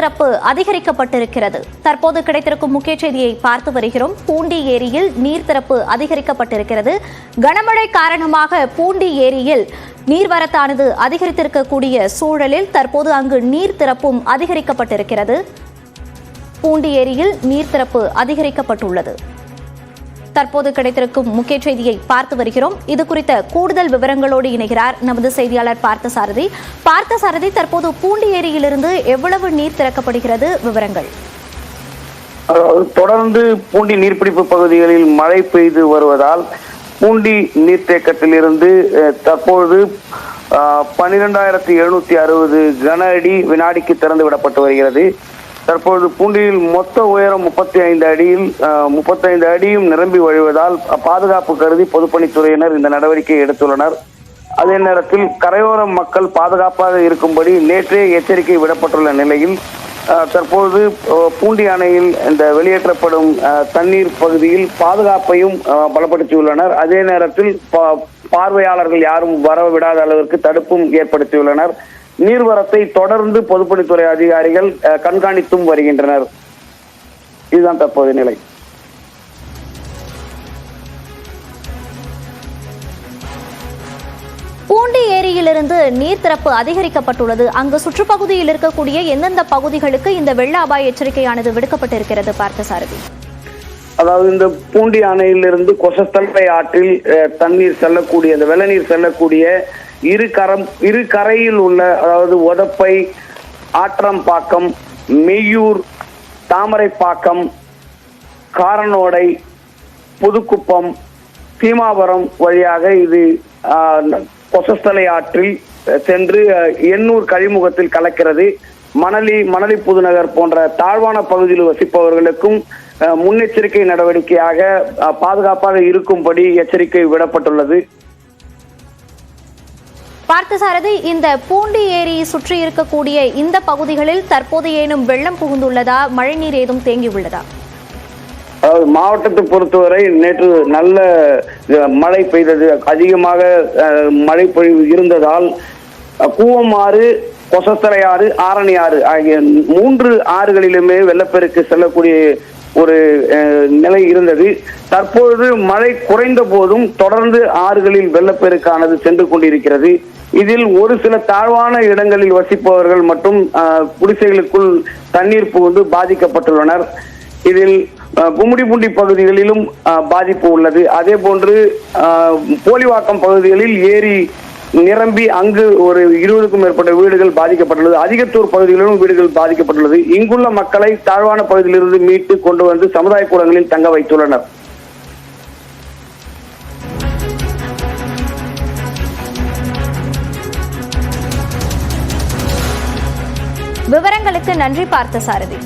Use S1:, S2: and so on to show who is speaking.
S1: நீர்த்திறப்பு அதிகரிக்கப்பட்டிருக்கிறது. தற்போது கிடைத்திருக்கும் முக்கிய செய்தியை பார்த்து வருகிறோம். பூண்டி ஏரியில் நீர்த்திறப்பு அதிகரிக்கப்பட்டிருக்கிறது. கனமழை காரணமாக பூண்டி ஏரியில் நீர்வரத்தானது அதிகரித்திருக்கக்கூடிய சூழலில் தற்போது அங்கு நீர்த்திறப்பும் அதிகரிக்கப்பட்டிருக்கிறது. பூண்டி ஏரியில் நீர்த்திறப்பு அதிகரிக்கப்பட்டுள்ளது. தற்போது கிடைத்திருக்கும் முக்கிய செய்தியை பார்த்து வருகிறோம். இது குறித்த கூடுதல் விவரங்களோடு இணைகிறார் நமது செய்தியாளர் பார்த்தசாரதி. பார்த்தசாரதி, தற்போது பூண்டி ஏரியிலிருந்து எவ்வளவு நீர் திறக்கப்படுகிறது? விவரங்கள்.
S2: தொடர்ந்து பூண்டி நீர்பிடிப்பு பகுதிகளில் மழை பெய்து வருவதால் பூண்டி நீர்த்தேக்கத்திலிருந்து தற்போது 12,760 கன அடி வினாடிக்கு திறந்து விடப்பட்டு வருகிறது. தற்போது பூண்டியில் மொத்த உயரம் 35 அடியில் 35 அடியும் நிரம்பி வழிவதால் பாதுகாப்பு கருதி பொதுப்பணித்துறையினர் இந்த நடவடிக்கையை எடுத்துள்ளனர். அதே நேரத்தில் கரையோர மக்கள் பாதுகாப்பாக இருக்கும்படி நேற்றே எச்சரிக்கை விடப்பட்டுள்ள நிலையில் தற்போது பூண்டி அணையில் இந்த வெளியேற்றப்படும் தண்ணீர் பகுதியில் பாதுகாப்பையும் பலப்படுத்தியுள்ளனர். அதே நேரத்தில் பார்வையாளர்கள் யாரும் வரவிடாத அளவிற்கு தடுப்பும் ஏற்படுத்தியுள்ளனர். நீர்வரத்தை தொடர்ந்து பொதுப்பணித்துறை அதிகாரிகள் கண்காணித்தும் வருகின்றனர். இதுதான் தற்போதைய நிலை.
S1: பூண்டி ஏரியிலிருந்து நீர் திறப்பு அதிகரிக்கப்பட்டுள்ளது. அங்கு சுற்றுப்பகுதியில் இருக்கக்கூடிய எந்தெந்த பகுதிகளுக்கு இந்த வெள்ள அபாய எச்சரிக்கையானது விடுக்கப்பட்டிருக்கிறது? பார்த்தசாரதி,
S2: அதாவது இந்த பூண்டி அணையிலிருந்து கொசஸ்தலை ஆற்றில் தண்ணீர் செல்லக்கூடிய அந்த வெள்ள நீர் செல்லக்கூடிய இரு கரையில் உள்ள, அதாவது ஒதப்பை, ஆற்றம்பாக்கம், மெய்யூர், தாமரைப்பாக்கம், காரனோடை, புதுக்குப்பம், சீமாபுரம் வழியாக இது கொசஸ்தலை ஆற்றில் சென்று எண்ணூர் கழிமுகத்தில் கலக்கிறது. மணலி புதுநகர் போன்ற தாழ்வான பகுதியில் வசிப்பவர்களுக்கும் முன்னெச்சரிக்கை நடவடிக்கையாக பாதுகாப்பாக இருக்கும்படி எச்சரிக்கை விடப்பட்டுள்ளது.
S1: பார்த்தசாரதி, இந்த பூண்டி ஏரி சுற்றி இருக்கக்கூடிய இந்த பகுதிகளில் தற்போது ஏனும் வெள்ளம் புகுந்துள்ளதா? மழைநீர் ஏதும் தேங்கியுள்ளதா?
S2: அதாவது மாவட்டத்தை பொறுத்தவரை நேற்று நல்ல மழை பெய்தது. அதிகமாக மழை பொழிவு இருந்ததால் கூவமாறு, கொசஸ்தலை ஆறு, ஆரணி ஆறு ஆகிய 3 ஆறுகளிலுமே வெள்ளப்பெருக்கு செல்லக்கூடிய ஒரு நிலை இருந்தது. தற்பொழுது மழை குறைந்த போதும் தொடர்ந்து ஆறுகளில் வெள்ளப்பெருக்கானது சென்று கொண்டிருக்கிறது. இதில் ஒரு சில தாழ்வான இடங்களில் வசிப்பவர்கள் மற்றும் குடிசைகளுக்குள் தண்ணீர் புகுந்து பாதிக்கப்பட்டுள்ளனர். இதில் கும்மிடிப்பூண்டி பகுதிகளிலும் பாதிப்பு உள்ளது. அதே போன்று போலிவாக்கம் பகுதிகளில் ஏரி நிரம்பி அங்கு ஒரு 20க்கும் மேற்பட்ட வீடுகள் பாதிக்கப்பட்டுள்ளது. அதிகத்தூர் பகுதிகளிலும் வீடுகள் பாதிக்கப்பட்டுள்ளது. இங்குள்ள மக்களை தாழ்வான பகுதியிலிருந்து மீட்டு கொண்டு வந்து சமுதாய கூடங்களில் தங்க வைத்துள்ளனர்.
S1: விவரங்களுக்கு நன்றி பார்த்தசாரதி.